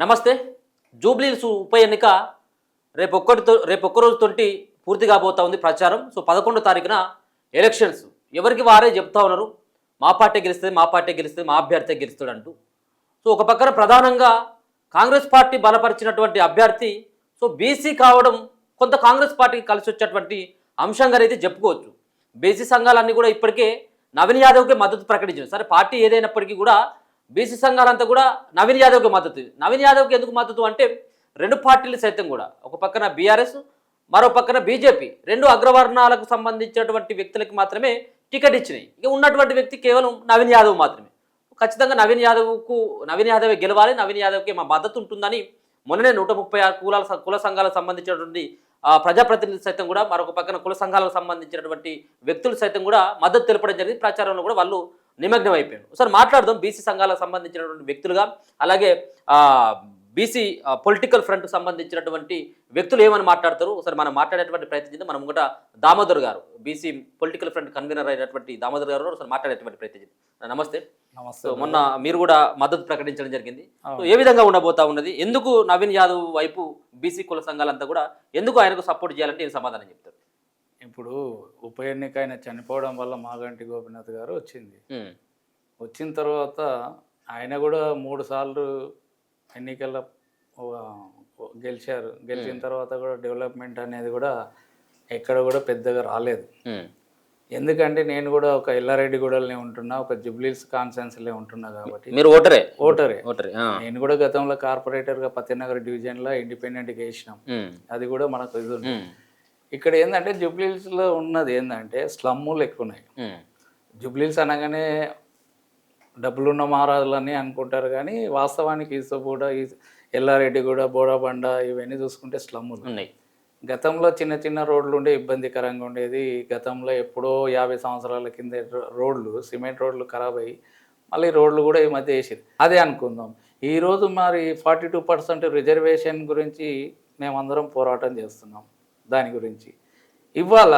నమస్తే. జూబ్లీహిల్స్ ఉప ఎన్నిక రేపొక్క రోజుతోటి పూర్తి కాబోతా ఉంది ప్రచారం. సో 11వ తారీఖున ఎలక్షన్స్. ఎవరికి వారే చెప్తా ఉన్నారు, మా పార్టీ గెలుస్తుంది, మా పార్టీ గెలుస్తుంది, మా అభ్యర్థి గెలుస్తాడు అంటూ. సో ఒక పక్కన ప్రధానంగా కాంగ్రెస్ పార్టీ బలపరిచినటువంటి అభ్యర్థి సో బీసీ కావడం కొంత కాంగ్రెస్ పార్టీకి కలిసి వచ్చేటువంటి అంశంగా అయితే చెప్పుకోవచ్చు. బీసీ సంఘాలన్నీ కూడా ఇప్పటికే నవీన్ యాదవ్కే మద్దతు ప్రకటించారు. సరే పార్టీ ఏదైనప్పటికీ కూడా బీసీ సంఘాలంతా కూడా నవీన్ యాదవ్కి మద్దతు. నవీన్ యాదవ్కి ఎందుకు మద్దతు అంటే రెండు పార్టీలు సైతం కూడా, ఒక పక్కన బీఆర్ఎస్, మరో పక్కన బీజేపీ, రెండు అగ్రవర్ణాలకు సంబంధించినటువంటి వ్యక్తులకి మాత్రమే టికెట్ ఇచ్చినాయి. ఇక ఉన్నటువంటి వ్యక్తి కేవలం నవీన్ యాదవ్ మాత్రమే. ఖచ్చితంగా నవీన్ యాదవ్ గెలవాలి, నవీన్ యాదవ్కి మా మద్దతు ఉంటుందని మొన్ననే 136 కుల సంఘాలకు సంబంధించినటువంటి ప్రజాప్రతినిధులు సైతం కూడా, మరొక పక్కన కుల సంఘాలకు సంబంధించినటువంటి వ్యక్తులు సైతం కూడా మద్దతు తెలపడం జరిగింది. ప్రచారంలో కూడా వాళ్ళు నిమగ్నం అయిపోయారు. ఒకసారి మాట్లాడదాం బీసీ సంఘాలకు సంబంధించినటువంటి వ్యక్తులుగా, అలాగే బీసీ పొలిటికల్ ఫ్రంట్ సంబంధించినటువంటి వ్యక్తులు ఏమని మాట్లాడతారు ఒకసారి మనం మాట్లాడేటువంటి ప్రయత్నం చేద్దాం. మనం కూడా దామోదర్ గారు, బీసీ పొలిటికల్ ఫ్రంట్ కన్వీనర్ అయినటువంటి దామోదర్ గారు ఒకసారి మాట్లాడేటువంటి ప్రయత్నం చేద్దాం. నమస్తే. నమస్తే. మొన్న మీరు కూడా మద్దతు ప్రకటించడం జరిగింది. సో ఏ విధంగా ఉండబోతా ఉన్నది, ఎందుకు నవీన్ యాదవ్ వైపు బీసీ కుల సంఘాలంతా కూడా ఎందుకు ఆయనకు సపోర్ట్ చేయాలంటే ఏం సమాధానం చెప్తారు? ఇప్పుడు ఉప ఎన్నిక ఆయన చనిపోవడం వల్ల మాగంటి గోపినాథ్ గారు వచ్చిన తర్వాత ఆయన కూడా 3 సార్లు ఎన్నికల్లో గెలిచారు. గెలిచిన తర్వాత కూడా డెవలప్మెంట్ అనేది కూడా ఎక్కడ కూడా పెద్దగా రాలేదు. ఎందుకంటే నేను కూడా ఒక ఎల్లారెడ్డిగూడలోనే ఉంటున్నా, ఒక జూబ్లీహిల్స్ కాన్స్టిట్యున్సీలో ఉంటున్నా కాబట్టి. మీరు ఓటరే? నేను కూడా గతంలో కార్పొరేటర్గా పత్తినగర్ డివిజన్లో ఇండిపెండెంట్గా వేసినాం. అది కూడా మనకు ఇది ఉంది. ఇక్కడ ఏంటంటే జూబ్లీహిల్స్లో ఉన్నది ఏంటంటే స్లమ్ములు ఎక్కువ ఉన్నాయి. జూబ్లీహిల్స్ అనగానే డబ్బులున్న మహారాజులని అనుకుంటారు, కానీ వాస్తవానికి ఈసోగూడ, ఎల్లారెడ్డిగూడ, బోడాబండ ఇవన్నీ చూసుకుంటే స్లమ్ములు ఉన్నాయి. గతంలో చిన్న చిన్న రోడ్లు ఉండే ఇబ్బందికరంగా ఉండేది. గతంలో ఎప్పుడో 50 సంవత్సరాల కింద రోడ్లు, సిమెంట్ రోడ్లు ఖరాబ్ అయ్యి మళ్ళీ రోడ్లు కూడా ఈ మధ్య వేసారు. అదే అనుకుందాం. ఈరోజు మరి 42% రిజర్వేషన్ గురించి మేమందరం పోరాటం చేస్తున్నాం. దాని గురించి ఇవాళ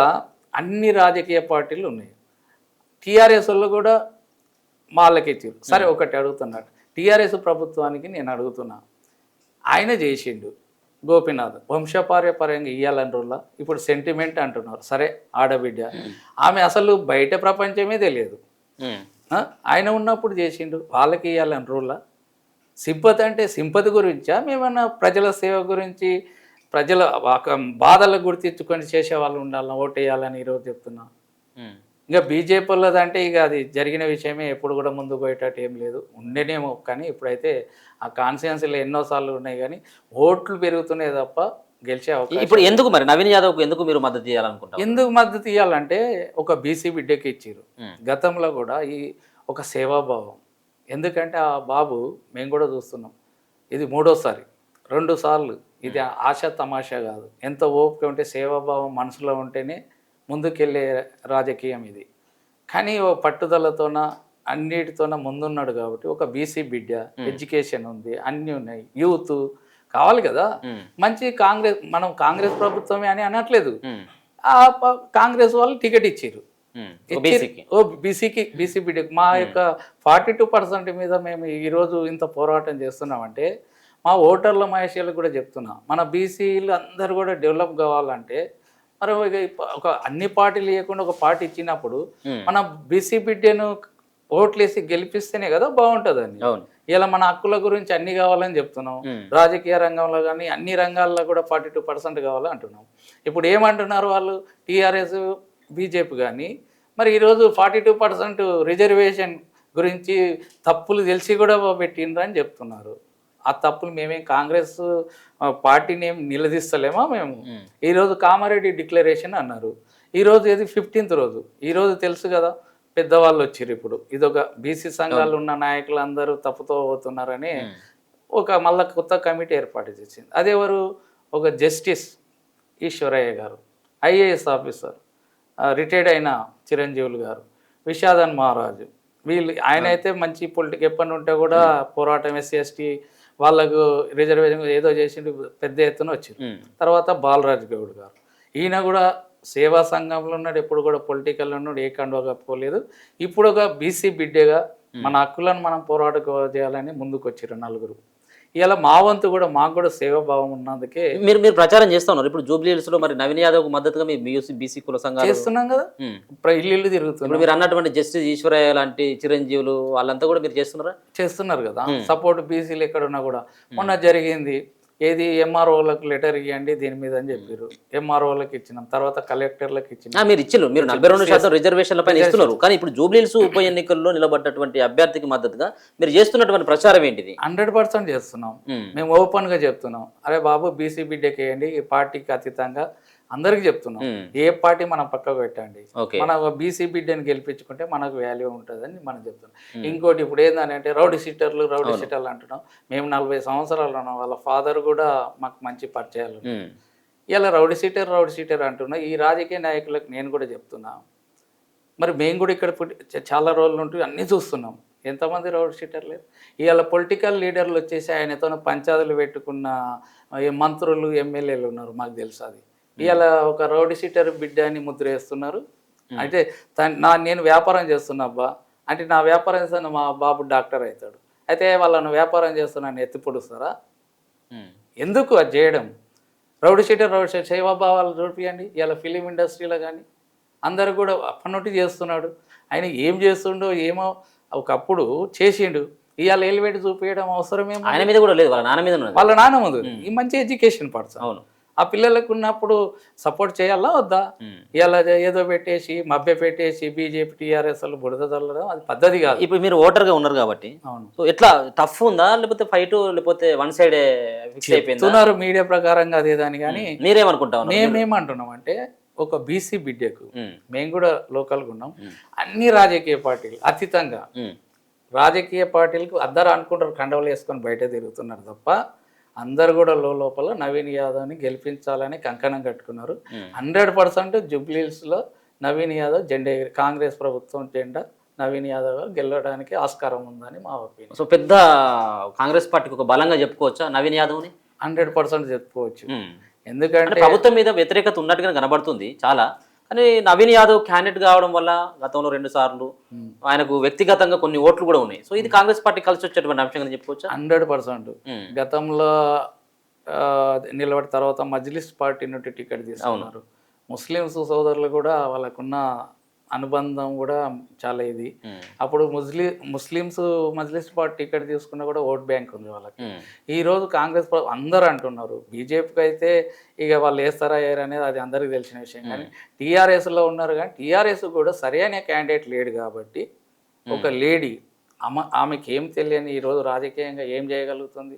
అన్ని రాజకీయ పార్టీలు ఉన్నాయి. టీఆర్ఎస్ వాళ్ళు కూడా వాళ్ళకి ఇచ్చారు. సరే ఒకటి అడుగుతున్నాడు, టీఆర్ఎస్ ప్రభుత్వానికి నేను అడుగుతున్నా, ఆయన చేసిండు గోపీనాథ్ వంశపార్యపర్యంగా ఇయ్యాలని రోజుల ఇప్పుడు సెంటిమెంట్ అంటున్నారు. సరే ఆడబిడ్డ, ఆమె అసలు బయట ప్రపంచమే తెలియదు. ఆయన ఉన్నప్పుడు చేసిండు, వాళ్ళకి ఇయ్యాలని రోజుల సింపతి అంటే సింపతి గురించా, మేమన్నా ప్రజల సేవ గురించి, ప్రజల బాధలకు గుర్తించుకొని చేసే వాళ్ళు ఉండాలని ఓటేయాలని ఈరోజు చెప్తున్నా. ఇంకా బీజేపీ వాళ్ళదంటే ఇక అది జరిగిన విషయమే, ఎప్పుడు కూడా ముందుకు పోయేటట్టు ఏం లేదు. ఉండేనేమో కానీ ఇప్పుడైతే ఆ కాన్స్టిట్యున్సీలో ఎన్నోసార్లు ఉన్నాయి, కానీ ఓట్లు పెరుగుతున్నాయి తప్ప గెలిచే అవకాశం. ఇప్పుడు ఎందుకు మరి నవీన్ యాదవ్కు ఎందుకు మీరు మద్దతు ఇవ్వాలనుకుంటారు? ఎందుకు మద్దతు ఇవ్వాలంటే ఒక బీసీ బిడ్డకి ఇచ్చారు. గతంలో కూడా ఈ ఒక సేవాభావం. ఎందుకంటే ఆ బాబు మేము కూడా చూస్తున్నాం, ఇది 3వసారి, 2 సార్లు. ఇది ఆశ తమాషా కాదు. ఎంత ఓపిక ఉంటే, సేవాభావం మనసులో ఉంటేనే ముందుకెళ్ళే రాజకీయం ఇది. కానీ ఓ పట్టుదలతోన అన్నిటితోన ముందున్నాడు కాబట్టి ఒక బీసీ బిడ్డ, ఎడ్యుకేషన్ ఉంది, అన్నీ ఉన్నాయి, యూత్ కావాలి కదా. మంచి మనం కాంగ్రెస్ ప్రభుత్వమే అని అనట్లేదు. ఆ కాంగ్రెస్ వాళ్ళు టికెట్ ఇచ్చారు బీసీ బిడ్డకి. మా యొక్క 42% మీద మేము ఈరోజు ఇంత పోరాటం చేస్తున్నామంటే మా ఓటర్ల మహేషీలకు కూడా చెప్తున్నా, మన బీసీలు అందరూ కూడా డెవలప్ కావాలంటే మరి ఒక అన్ని పార్టీలు లేకుండా ఒక పార్టీ ఇచ్చినప్పుడు మన బీసీ బిడ్డను ఓట్లేసి గెలిపిస్తేనే కదా బాగుంటుందని. ఇలా మన హక్కుల గురించి అన్ని కావాలని చెప్తున్నాం. రాజకీయ రంగంలో కానీ అన్ని రంగాల్లో కూడా 42% కావాలని అంటున్నాం. ఇప్పుడు ఏమంటున్నారు వాళ్ళు, టీఆర్ఎస్ బీజేపీ కానీ, మరి ఈరోజు 42% రిజర్వేషన్ గురించి తప్పులు తెలిసి కూడా పెట్టిండ్రు అని చెప్తున్నారు. ఆ తప్పులు మేమేం కాంగ్రెస్ పార్టీని ఏం నిలదీస్తలేమా మేము? ఈరోజు కామారెడ్డి డిక్లరేషన్ అన్నారు, ఈరోజు ఏది 15th రోజు. ఈరోజు తెలుసు కదా పెద్దవాళ్ళు వచ్చారు. ఇప్పుడు ఇదొక బీసీ సంఘాలు ఉన్న నాయకులందరూ తప్పుతో పోతున్నారని మళ్ళీ కొత్త కమిటీ ఏర్పాటు చేసింది. అదేవరు, ఒక జస్టిస్ ఈశ్వరయ్య గారు, ఐఏఎస్ ఆఫీసర్, రిటైర్డ్ అయిన చిరంజీవులు గారు, విషాదన్ మహారాజు, వీళ్ళు. ఆయన అయితే మంచి పొలిటిక్ ఎప్పటి ఉంటే కూడా పోరాటం, ఎస్సీ ఎస్టీ వాళ్ళకు రిజర్వేషన్ ఏదో చేసిండు, పెద్ద ఎత్తున వచ్చింది. తర్వాత బాలరాజు గౌడ్ గారు, ఈయన కూడా సేవా సంఘంలో ఉన్నాడు, ఎప్పుడు కూడా పొలిటికల్లో ఉన్నాడు, ఏ కండువా పోలేదు. ఇప్పుడు ఒక బీసీ బిడ్డగా మన హక్కులను మనం పోరాటం చేయాలని ముందుకు వచ్చారు 4. ఇలా మా వంతు కూడా మాకు కూడా సేవాభావం ఉన్నందుకే మీరు ప్రచారం చేస్తా ఉన్నారు. ఇప్పుడు జూబ్లీ హిల్స్ లో మరి నవీన్ యాదవ్ మద్దతుగా మీ బీసీ కుల సంఘాలు చేస్తున్నాం కదా, ఇప్పుడు ఇల్లు తిరుగుతున్నాం. ఇప్పుడు మీరు అన్నటువంటి జస్టిస్ ఈశ్వరయ్య లాంటి చిరంజీవులు వాళ్ళంతా కూడా మీరు చేస్తున్నారు కదా సపోర్ట్. బీసీలు ఎక్కడ ఉన్నా కూడా మొన్న జరిగింది ఏది ఎంఆర్ఓలకు లెటర్ ఇవ్వండి దీని మీద అని చెప్పారు. ఎంఆర్ఓలకు ఇచ్చినాం, తర్వాత కలెక్టర్లకు ఇచ్చినాం. మీరు ఇచ్చారు, మీరు 42% రిజర్వేషన్ల పైన ఇస్తున్నారు. కానీ ఇప్పుడు జూబ్లీ హిల్స్ ఉప ఎన్నికల్లో నిలబడ్డటువంటి అభ్యర్థికి మద్దతుగా మీరు చేస్తున్నటువంటి ప్రచారం ఏంటిది? 100% చేస్తున్నాం. మేము ఓపెన్ గా చెప్తున్నాం, అరే బాబు బీసీ బిడ్డకి వేయండి, ఈ పార్టీకి అతీతంగా అందరికి చెప్తున్నాం. ఏ పార్టీ మనం పక్కకు పెట్టండి, మన బీసీ బిడ్డని గెలిపించుకుంటే మనకు వాల్యూ ఉంటుందని మనం చెప్తున్నాం. ఇంకోటి ఇప్పుడు ఏంటంటే రౌడీ షీటర్లు అంటున్నాం. మేము 40 సంవత్సరాలు ఉన్నాం, వాళ్ళ ఫాదర్ కూడా మాకు మంచి పరిచయాలు. ఇలా రౌడీ షీటర్ అంటున్నా. ఈ రాజకీయ నాయకులకు నేను కూడా చెప్తున్నా, మరి మేము కూడా ఇక్కడ చాలా రోజులు ఉంటూ అన్నీ చూస్తున్నాం. ఎంతమంది రౌడీ షీటర్లు లేరు. ఇవాళ పొలిటికల్ లీడర్లు వచ్చేసి ఆయనతో పంచాయతీలు పెట్టుకున్న మంత్రులు ఎమ్మెల్యేలు ఉన్నారు, మాకు తెలుసు. అది ఇవాళ ఒక రౌడీ షీటర్ బిడ్డ అని ముద్ర వేస్తున్నారు. అంటే నేను వ్యాపారం చేస్తున్నా అబ్బా అంటే నా వ్యాపారం చేస్తున్న మా బాబు డాక్టర్ అవుతాడు, అయితే వాళ్ళను వ్యాపారం చేస్తున్నాను ఎత్తి పొడుస్తారా? ఎందుకు అది చేయడం? రౌడీ షీటర్ సేవాభావాలు చూపియండి. ఇలా ఫిలిం ఇండస్ట్రీలో కానీ అందరు కూడా అప్పటి చేస్తున్నాడు. ఆయన ఏం చేస్తుండో ఏమో ఒకప్పుడు చేసిండు, ఇవాళ ఎలివేట్ చూపించడం అవసరమేమో. ఆయన మీద కూడా లేదు, వాళ్ళ నాన్న మీద వాళ్ళ నాన్న ముందు ఈ మంచి ఎడ్యుకేషన్ పర్సన్. అవును, ఆ పిల్లలకు ఉన్నప్పుడు సపోర్ట్ చేయాలా వద్దా? ఇలా ఏదో పెట్టేసి మభ్య పెట్టేసి బీజేపీ టీఆర్ఎస్ బుడద చల్లడం అది పద్ధతి కాదు. ఇప్పుడు మీరు ఓటర్గా ఉన్నారు కాబట్టి సో ఎట్లా టఫ్ ఉందా, లేకపోతే ఫైట్, లేకపోతే వన్ సైడ్ ఫిక్స్ అయిపోయింది మీడియా ప్రకారంగా అదేదాని. కానీ మీరేమనుకుంటాం? మేమేమంటున్నాం అంటే ఒక బీసీ బిడ్డకు మేము కూడా లోకల్గా ఉన్నాం. అన్ని రాజకీయ పార్టీలు అతీతంగా రాజకీయ పార్టీలకు అందరూ అనుకుంటారు కండవలు వేసుకొని బయట తిరుగుతున్నారు తప్ప అందరు కూడా లోపల నవీన్ యాదవ్ని గెలిపించాలని కంకణం కట్టుకున్నారు. 100% జూబ్లీహిల్స్లో నవీన్ యాదవ్ జెండా, కాంగ్రెస్ ప్రభుత్వం జెండా నవీన్ యాదవ్ గెలవడానికి ఆస్కారం ఉందని మా ఒపీనియన్. సో పెద్ద కాంగ్రెస్ పార్టీకి ఒక బలంగా చెప్పుకోవచ్చా నవీన్ యాదవ్ని? 100% చెప్పుకోవచ్చు. ఎందుకంటే ప్రభుత్వం మీద వ్యతిరేకత ఉన్నట్టుగా కనబడుతుంది చాలా. కానీ నవీన్ యాదవ్ క్యాండిడేట్ కావడం వల్ల గతంలో 2 సార్లు ఆయనకు వ్యక్తిగతంగా కొన్ని ఓట్లు కూడా ఉన్నాయి. సో ఇది కాంగ్రెస్ పార్టీ కలిసి వచ్చేటువంటి అంశంగా చెప్పుకోవచ్చు. 100% గతంలో నిలబడిన తర్వాత మజ్లిస్ పార్టీ నుండి టికెట్ తీసుకున్నారు. ముస్లిమ్స్ సోదరులు కూడా వాళ్ళకున్న అనుబంధం కూడా చాలా ఇది. అప్పుడు ముస్లిమ్స్ మజ్లిస్ పార్టీ టికెట్ తీసుకున్నా కూడా ఓట్ బ్యాంక్ ఉంది వాళ్ళకి. ఈరోజు కాంగ్రెస్ అందరూ అంటున్నారు, బీజేపీకి అయితే ఇక వాళ్ళు వేస్తారా వేయరు అనేది అది అందరికీ తెలిసిన విషయం. కానీ టీఆర్ఎస్లో ఉన్నారు, కానీ టీఆర్ఎస్ కూడా సరైన క్యాండిడేట్ లేడు కాబట్టి ఒక లేడీ ఆమెకి ఏం తెలియని ఈరోజు రాజకీయంగా ఏం చేయగలుగుతుంది?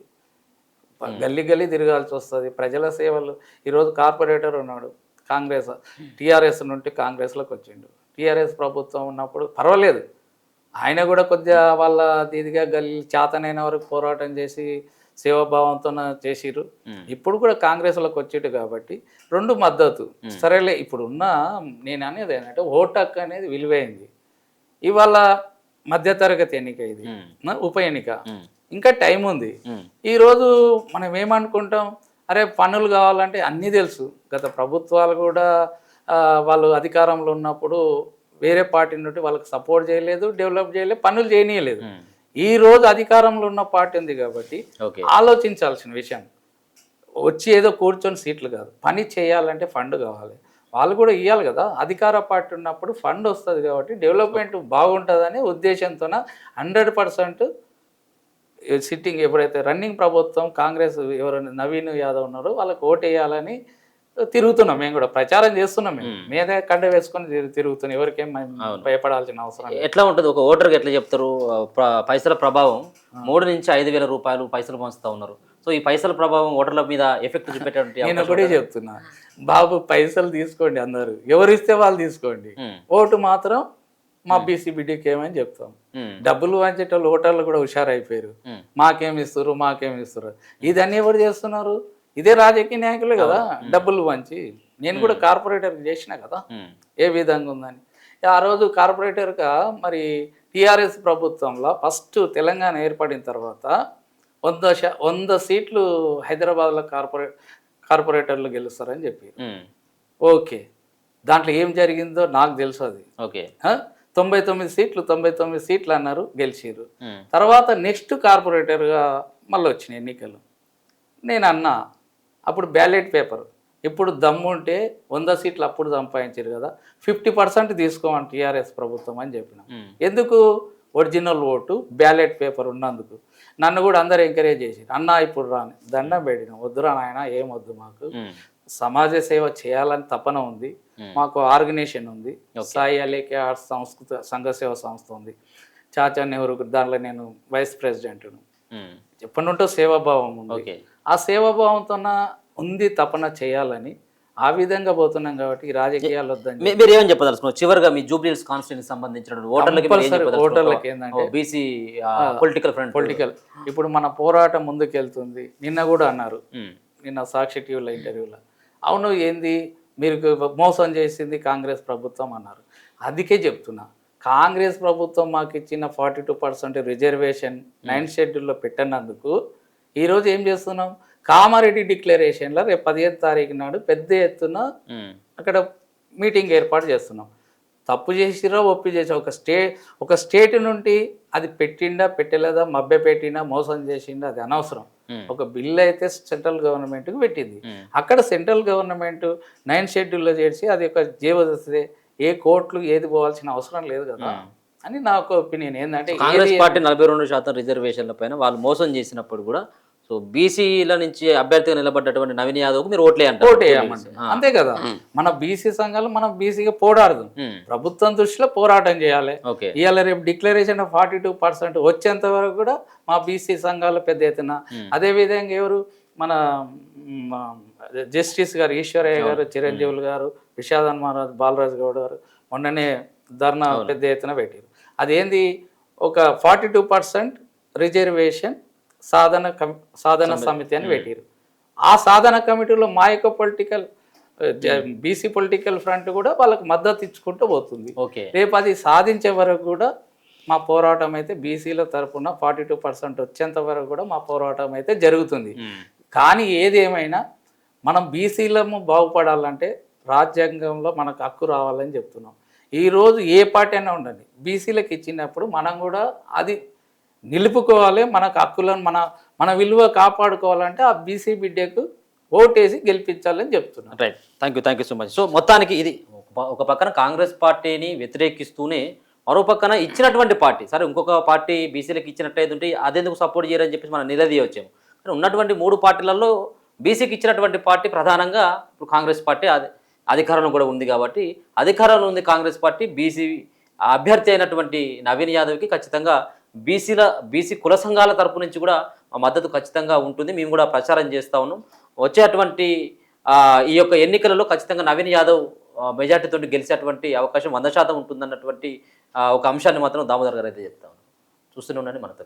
గల్లీ గల్లీ తిరగాల్సి వస్తుంది. ప్రజల సేవలు ఈరోజు కార్పొరేటర్ ఉన్నాడు కాంగ్రెస్, టీఆర్ఎస్ నుండి కాంగ్రెస్లోకి వచ్చిండు. టీఆర్ఎస్ ప్రభుత్వం ఉన్నప్పుడు పర్వాలేదు, ఆయన కూడా కొద్దిగా వాళ్ళ దీదిగా గల్లీ చేతనైన వరకు పోరాటం చేసి సేవాభావంతో చేసిరు. ఇప్పుడు కూడా కాంగ్రెస్లోకి వచ్చేటు కాబట్టి 2 మద్దతు సరేలే. ఇప్పుడు ఉన్న నేను అనేది ఏంటంటే ఓటు హక్కు అనేది విలువైంది. ఇవాళ మధ్యతరగతి ఎన్నిక, ఇది ఉప ఎన్నిక, ఇంకా టైం ఉంది. ఈరోజు మనం ఏమనుకుంటాం, అరే పన్నులు కావాలంటే అన్నీ తెలుసు. గత ప్రభుత్వాలు కూడా వాళ్ళు అధికారంలో ఉన్నప్పుడు వేరే పార్టీ నుండి వాళ్ళకి సపోర్ట్ చేయలేదు, డెవలప్ చేయలేదు, పనులు చేయనీయలేదు. ఈ రోజు అధికారంలో ఉన్న పార్టీ ఉంది కాబట్టి ఆలోచించాల్సిన విషయం వచ్చి ఏదో కూర్చొని సీట్లు కాదు, పని చేయాలంటే ఫండ్ కావాలి. వాళ్ళు కూడా ఇవ్వాలి కదా. అధికార పార్టీ ఉన్నప్పుడు ఫండ్ వస్తుంది కాబట్టి డెవలప్మెంట్ బాగుంటుందనే ఉద్దేశంతో 100% సిట్టింగ్ ఎప్పుడైతే రన్నింగ్ ప్రభుత్వం కాంగ్రెస్ ఎవరైనా నవీన్ యాదవ్ ఉన్నారో వాళ్ళకి ఓటు వేయాలని తిరుగుతున్నాం. మేము కూడా ప్రచారం చేస్తున్నాం. మీదే కండ వేసుకొని తిరుగుతున్నాం. ఎవరికేం భయపడాల్సిన అవసరం. ఎట్లా ఉంటుంది ఒక ఓటర్కి ఎట్లా చెప్తారు? పైసల ప్రభావం 3 నుంచి 5,000 రూపాయలు పైసలు పంచుతా ఉన్నారు. సో ఈ పైసల ప్రభావం ఓటర్ల మీద ఎఫెక్ట్ చూపెట్టే నేను ఒకటే చెప్తున్నా, బాబు పైసలు తీసుకోండి, అందరూ ఎవరిస్తే వాళ్ళు తీసుకోండి, ఓటు మాత్రం మా బీసీ బిడ్డకి ఏమని చెప్తాం. డబ్బులు వంచేటోళ్ళు ఓటర్లు కూడా హుషారైపోయారు, మాకేమి ఇస్తారు. ఇదన్నీ ఎవరు చేస్తున్నారు? ఇదే రాజకీయ నాయకులే కదా డబ్బులు వంచి. నేను కూడా కార్పొరేటర్ చేసిన కదా ఏ విధంగా ఉందని. ఆ రోజు కార్పొరేటర్గా మరి టీఆర్ఎస్ ప్రభుత్వంలో ఫస్ట్ తెలంగాణ ఏర్పడిన తర్వాత 100 సీట్లు హైదరాబాద్లో కార్పొరేటర్లు గెలుస్తారని చెప్పి. ఓకే, దాంట్లో ఏం జరిగిందో నాకు తెలుసు. అది ఓకే 99 సీట్లు అన్నారు, గెలిచారు. తర్వాత నెక్స్ట్ కార్పొరేటర్గా మళ్ళీ వచ్చినాయి ఎన్నికలు. నేను అన్నా అప్పుడు బ్యాలెట్ పేపర్, ఇప్పుడు దమ్ము ఉంటే 100 సీట్లు అప్పుడు సంపాదించారు కదా, 50% తీసుకోమని టీఆర్ఎస్ ప్రభుత్వం అని చెప్పిన. ఎందుకు? ఒరిజినల్ ఓటు బ్యాలెట్ పేపర్ ఉన్నందుకు. నన్ను కూడా అందరూ ఎంకరేజ్ చేసి, అన్నా ఇప్పుడు రాని దండం పెట్టిన, వద్దురా నాయన, ఏం వద్దు, మాకు సమాజ సేవ చేయాలని తపన ఉంది, మాకు ఆర్గనైజేషన్ ఉంది, సాయి అలేకే ఆర్ట్స్ సంస్కృత సంఘ సేవ సంస్థ ఉంది, చాచా నెహ్రూ దాంట్లో నేను వైస్ ప్రెసిడెంట్ను. ఎప్పటి నుంటో సేవాభావం ఉంది. ఆ సేవాభావంతో ఉంది తపన చేయాలని, ఆ విధంగా పోతున్నాం కాబట్టి ఈ రాజకీయాలు వద్దని. మీరు ఏమని చెప్పదలుచుకున్నారు చివరిగా మీ జూబ్లీహిల్స్ కాన్స్టిట్యూన్సీ సంబంధించిన ఓటర్లకి ఏంటంటే బీసీ పొలిటికల్ ఇప్పుడు మన పోరాటం ముందుకెళ్తుంది. నిన్న కూడా అన్నారు, నిన్న సాక్షి టీవీలో ఇంటర్వ్యూలో, అవును ఏంది మీరు మోసం చేసింది కాంగ్రెస్ ప్రభుత్వం అన్నారు. అందుకే చెప్తున్నా, కాంగ్రెస్ ప్రభుత్వం మాకు ఇచ్చిన 42% రిజర్వేషన్ 9th షెడ్యూల్లో పెట్టినందుకు ఈరోజు ఏం చేస్తున్నాం, కామారెడ్డి డిక్లరేషన్లో రేపు 15వ తారీఖు నాడు పెద్ద ఎత్తున అక్కడ మీటింగ్ ఏర్పాటు చేస్తున్నాం. తప్పు చేసిరా ఒప్పి చేసి ఒక స్టేట్ నుండి అది పెట్టిండా పెట్టలేదా, మభ్య పెట్టిండా మోసం చేసిండా అది అనవసరం. ఒక బిల్లు అయితే సెంట్రల్ గవర్నమెంట్కి పెట్టింది, అక్కడ సెంట్రల్ గవర్నమెంట్ 9th షెడ్యూల్లో చేసి అది ఒక జీవదస్తే, ఏ కోర్టులు ఏది పోవాల్సిన అవసరం లేదు కదా అని నా ఒక ఒపీనియన్. ఏంటంటే కాంగ్రెస్ పార్టీ 42% రిజర్వేషన్ల పైన వాళ్ళు మోసం చేసినప్పుడు కూడా సో బీసీల నుంచి అభ్యర్థిగా నిలబడ్డటువంటి నవీన్ యాదవ్కు మీరు ఓట్లే అంతే కదా. మన బీసీ సంఘాలు మనం బీసీగా పోరాడదు, ప్రభుత్వం దృష్టిలో పోరాటం చేయాలి. ఇవాళ రేపు డిక్లరేషన్ 42% వచ్చేంత వరకు కూడా మా బీసీ సంఘాలు పెద్ద ఎత్తున. అదేవిధంగా ఎవరు మన జస్టిస్ గారు ఈశ్వరయ్య గారు, చిరంజీవులు గారు, విషాదన్ మహారాజ్, బాలరాజు గౌడ్ గారు మొన్ననే ధర్నా పెద్ద ఎత్తున పెట్టారు. అదేంది, ఒక 42% రిజర్వేషన్ సాధన సమితి అని పెట్టారు. ఆ సాధన కమిటీలో మా యొక్క బీసీ పొలిటికల్ ఫ్రంట్ కూడా వాళ్ళకి మద్దతు ఇచ్చుకుంటూ పోతుంది. రేపు అది సాధించే వరకు కూడా మా పోరాటం అయితే బీసీల తరఫున 42% వచ్చేంత వరకు కూడా మా పోరాటం అయితే జరుగుతుంది. కానీ ఏది ఏమైనా మనం బీసీలము బాగుపడాలంటే రాజ్యాంగంలో మనకు హక్కు రావాలని చెప్తున్నాం. ఈరోజు ఏ పార్టీ అయినా ఉండండి, బీసీలకు ఇచ్చినప్పుడు మనం కూడా అది నిలుపుకోవాలి. మనకు హక్కులను మన విలువ కాపాడుకోవాలంటే ఆ బీసీ బిడ్డకు ఓటేసి గెలిపించాలని చెప్తున్నాను. Right, thank you so much. So మొత్తానికి ఇది ఒక పక్కన కాంగ్రెస్ పార్టీని వ్యతిరేకిస్తూనే మరో పక్కన ఇచ్చినటువంటి పార్టీ, సరే ఇంకొక పార్టీ బీసీలకు ఇచ్చినట్టయితే అదెందుకు సపోర్ట్ చేయరని చెప్పేసి మనం నిలదీయవచ్చాము. కానీ ఉన్నటువంటి 3 పార్టీలలో బీసీకి ఇచ్చినటువంటి పార్టీ ప్రధానంగా ఇప్పుడు కాంగ్రెస్ పార్టీ అధికారంలో కూడా ఉంది కాబట్టి, అధికారంలో ఉంది కాంగ్రెస్ పార్టీ, బీసీ అభ్యర్థి అయినటువంటి నవీన్ యాదవ్కి ఖచ్చితంగా బీసీ కుల సంఘాల తరపు నుంచి కూడా మద్దతు ఖచ్చితంగా ఉంటుంది. మేము కూడా ప్రచారం చేస్తూ ఉన్నాం. వచ్చేటువంటి ఈ యొక్క ఎన్నికలలో ఖచ్చితంగా నవీన్ యాదవ్ మెజార్టీతో గెలిచేటువంటి అవకాశం 100% ఉంటుందన్నటువంటి ఒక అంశాన్ని మాత్రం దామోదర్ గారు అయితే చెప్తా ఉన్నాం. చూస్తూనే ఉండండి మనతో.